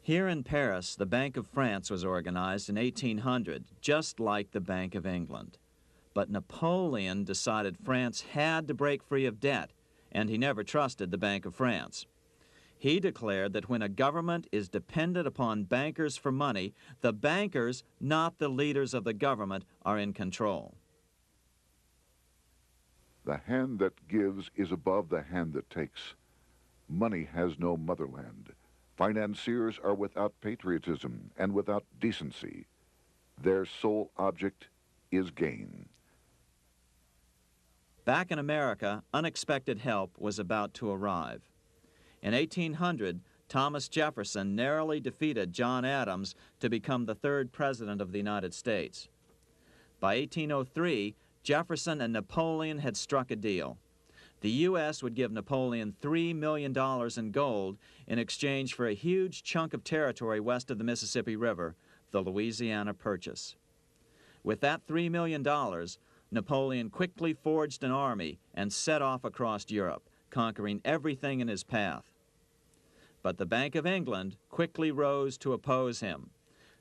Here in Paris, the Bank of France was organized in 1800, just like the Bank of England. But Napoleon decided France had to break free of debt, and he never trusted the Bank of France. He declared that when a government is dependent upon bankers for money, the bankers, not the leaders of the government, are in control. The hand that gives is above the hand that takes. Money has no motherland. Financiers are without patriotism and without decency. Their sole object is gain. Back in America, unexpected help was about to arrive. In 1800, Thomas Jefferson narrowly defeated John Adams to become the third president of the United States. By 1803, Jefferson and Napoleon had struck a deal. The U.S. would give Napoleon $3 million in gold in exchange for a huge chunk of territory west of the Mississippi River, the Louisiana Purchase. With that $3 million, Napoleon quickly forged an army and set off across Europe, conquering everything in his path. But the Bank of England quickly rose to oppose him.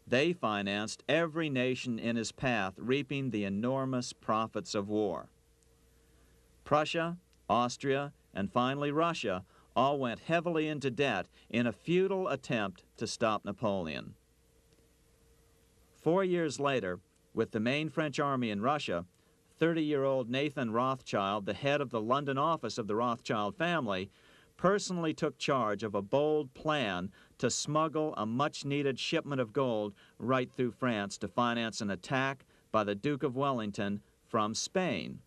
They financed every nation in his path, reaping the enormous profits of war. Prussia, Austria, and finally Russia all went heavily into debt in a futile attempt to stop Napoleon. 4 years later, with the main French army in Russia, 30-year-old Nathan Rothschild, the head of the London office of the Rothschild family, personally took charge of a bold plan to smuggle a much-needed shipment of gold right through France to finance an attack by the Duke of Wellington from Spain.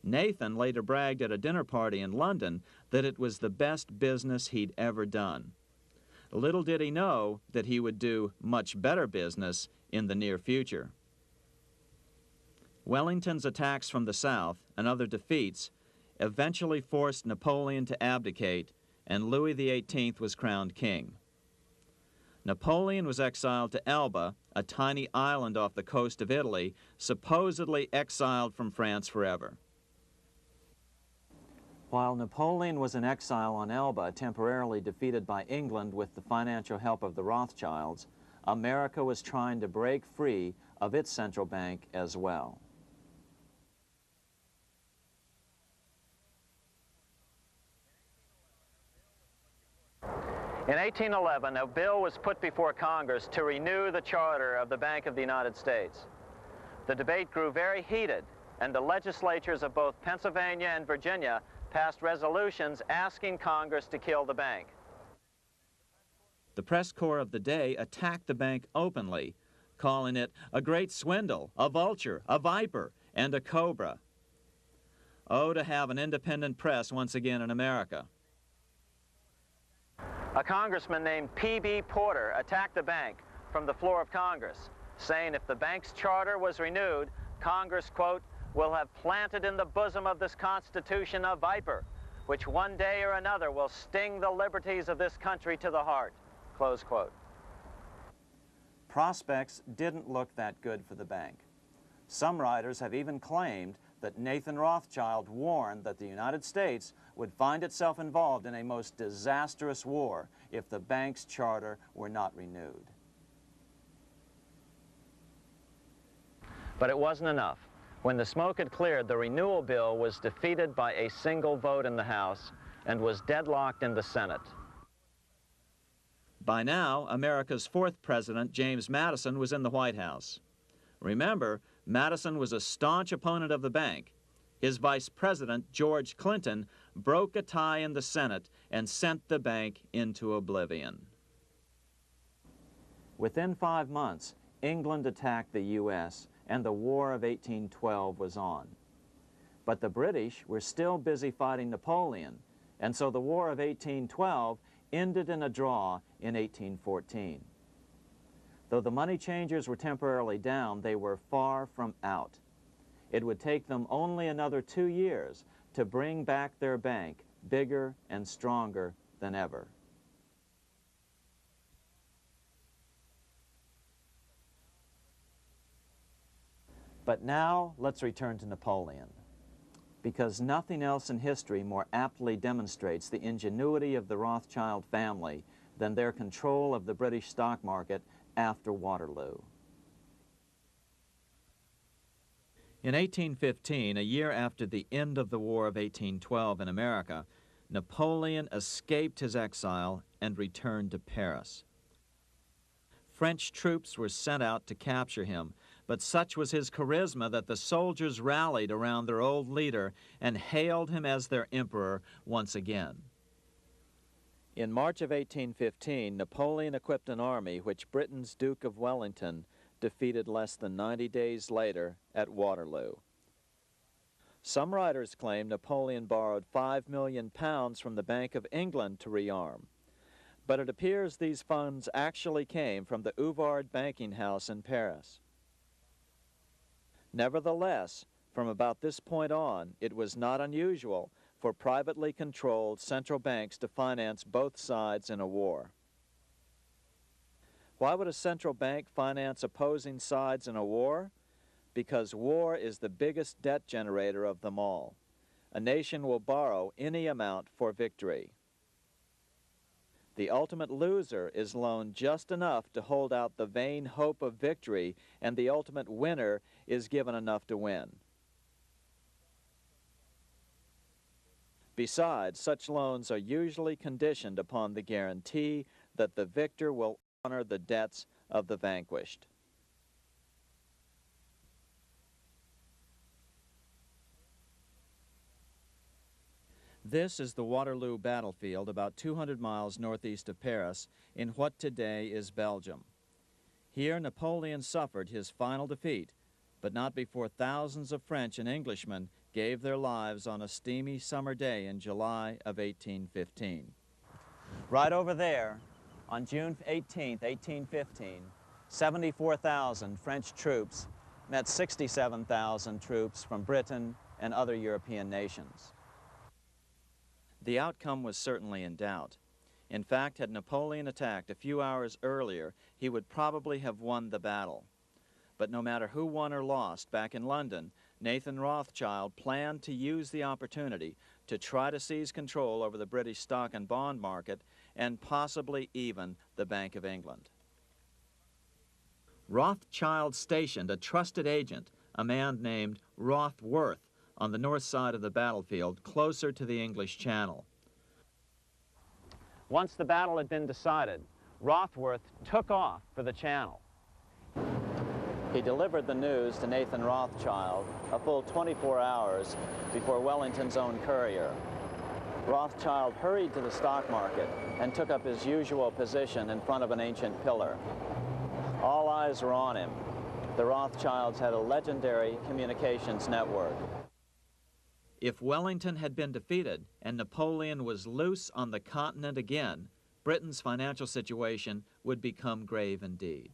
Nathan later bragged at a dinner party in London that it was the best business he'd ever done. Little did he know that he would do much better business in the near future. Wellington's attacks from the south and other defeats eventually forced Napoleon to abdicate, and Louis XVIII was crowned king. Napoleon was exiled to Elba, a tiny island off the coast of Italy, supposedly exiled from France forever. While Napoleon was in exile on Elba, temporarily defeated by England with the financial help of the Rothschilds, America was trying to break free of its central bank as well. In 1811, a bill was put before Congress to renew the charter of the Bank of the United States. The debate grew very heated, and the legislatures of both Pennsylvania and Virginia passed resolutions asking Congress to kill the bank. The press corps of the day attacked the bank openly, calling it a great swindle, a vulture, a viper, and a cobra. Oh, to have an independent press once again in America. A congressman named P.B. Porter attacked the bank from the floor of Congress, saying if the bank's charter was renewed, Congress, quote, will have planted in the bosom of this Constitution a viper, which one day or another will sting the liberties of this country to the heart, close quote. Prospects didn't look that good for the bank. Some writers have even claimed that Nathan Rothschild warned that the United States would find itself involved in a most disastrous war if the bank's charter were not renewed. But it wasn't enough. When the smoke had cleared, the renewal bill was defeated by a single vote in the House and was deadlocked in the Senate. By now, America's fourth president, James Madison, was in the White House. Remember, Madison was a staunch opponent of the bank. His vice president, George Clinton, broke a tie in the Senate and sent the bank into oblivion. Within 5 months, England attacked the U.S., and the War of 1812 was on. But the British were still busy fighting Napoleon, and so the War of 1812 ended in a draw in 1814. Though the money changers were temporarily down, they were far from out. It would take them only another 2 years to bring back their bank bigger and stronger than ever. But now let's return to Napoleon, because nothing else in history more aptly demonstrates the ingenuity of the Rothschild family than their control of the British stock market after Waterloo. In 1815, a year after the end of the War of 1812 in America, Napoleon escaped his exile and returned to Paris. French troops were sent out to capture him, but such was his charisma that the soldiers rallied around their old leader and hailed him as their emperor once again. In March of 1815, Napoleon equipped an army which Britain's Duke of Wellington defeated less than 90 days later at Waterloo. Some writers claim Napoleon borrowed £5 million from the Bank of England to rearm, but it appears these funds actually came from the Ouvard banking house in Paris. Nevertheless, from about this point on, it was not unusual for privately controlled central banks to finance both sides in a war. Why would a central bank finance opposing sides in a war? Because war is the biggest debt generator of them all. A nation will borrow any amount for victory. The ultimate loser is loaned just enough to hold out the vain hope of victory, and the ultimate winner is given enough to win. Besides, such loans are usually conditioned upon the guarantee that the victor will honor the debts of the vanquished. This is the Waterloo battlefield about 200 miles northeast of Paris in what today is Belgium. Here Napoleon suffered his final defeat, but not before thousands of French and Englishmen gave their lives on a steamy summer day in July of 1815. Right over there, on June 18, 1815, 74,000 French troops met 67,000 troops from Britain and other European nations. The outcome was certainly in doubt. In fact, had Napoleon attacked a few hours earlier, he would probably have won the battle. But no matter who won or lost, back in London, Nathan Rothschild planned to use the opportunity to try to seize control over the British stock and bond market and possibly even the Bank of England. Rothschild stationed a trusted agent, a man named Rothworth, on the north side of the battlefield, closer to the English Channel. Once the battle had been decided, Rothworth took off for the Channel. He delivered the news to Nathan Rothschild a full 24 hours before Wellington's own courier. Rothschild hurried to the stock market and took up his usual position in front of an ancient pillar. All eyes were on him. The Rothschilds had a legendary communications network. If Wellington had been defeated and Napoleon was loose on the continent again, Britain's financial situation would become grave indeed.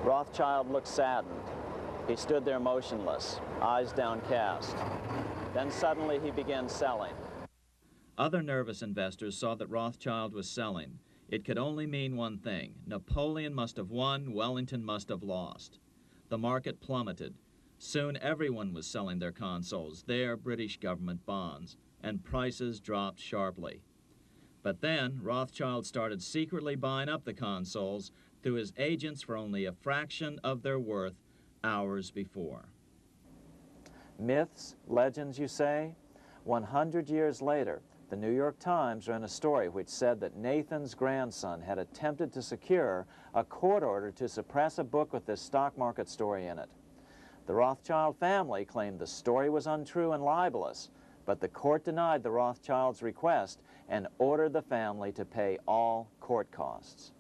Rothschild looked saddened. He stood there motionless, eyes downcast. Then suddenly he began selling. Other nervous investors saw that Rothschild was selling. It could only mean one thing: Napoleon must have won, Wellington must have lost. The market plummeted. Soon everyone was selling their consols, their British government bonds, and prices dropped sharply. But then Rothschild started secretly buying up the consols through his agents for only a fraction of their worth hours before. Myths, legends, you say? 100 years later, the New York Times ran a story which said that Nathan's grandson had attempted to secure a court order to suppress a book with this stock market story in it. The Rothschild family claimed the story was untrue and libelous, but the court denied the Rothschilds' request and ordered the family to pay all court costs.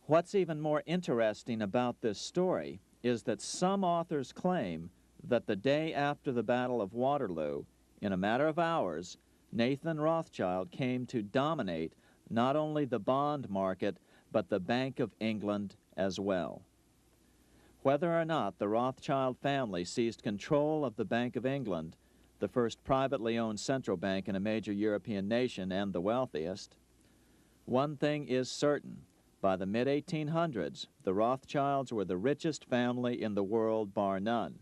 What's even more interesting about this story is that some authors claim that the day after the Battle of Waterloo, in a matter of hours, Nathan Rothschild came to dominate not only the bond market, but the Bank of England as well. Whether or not the Rothschild family seized control of the Bank of England, the first privately owned central bank in a major European nation and the wealthiest, one thing is certain: by the mid-1800s, the Rothschilds were the richest family in the world, bar none.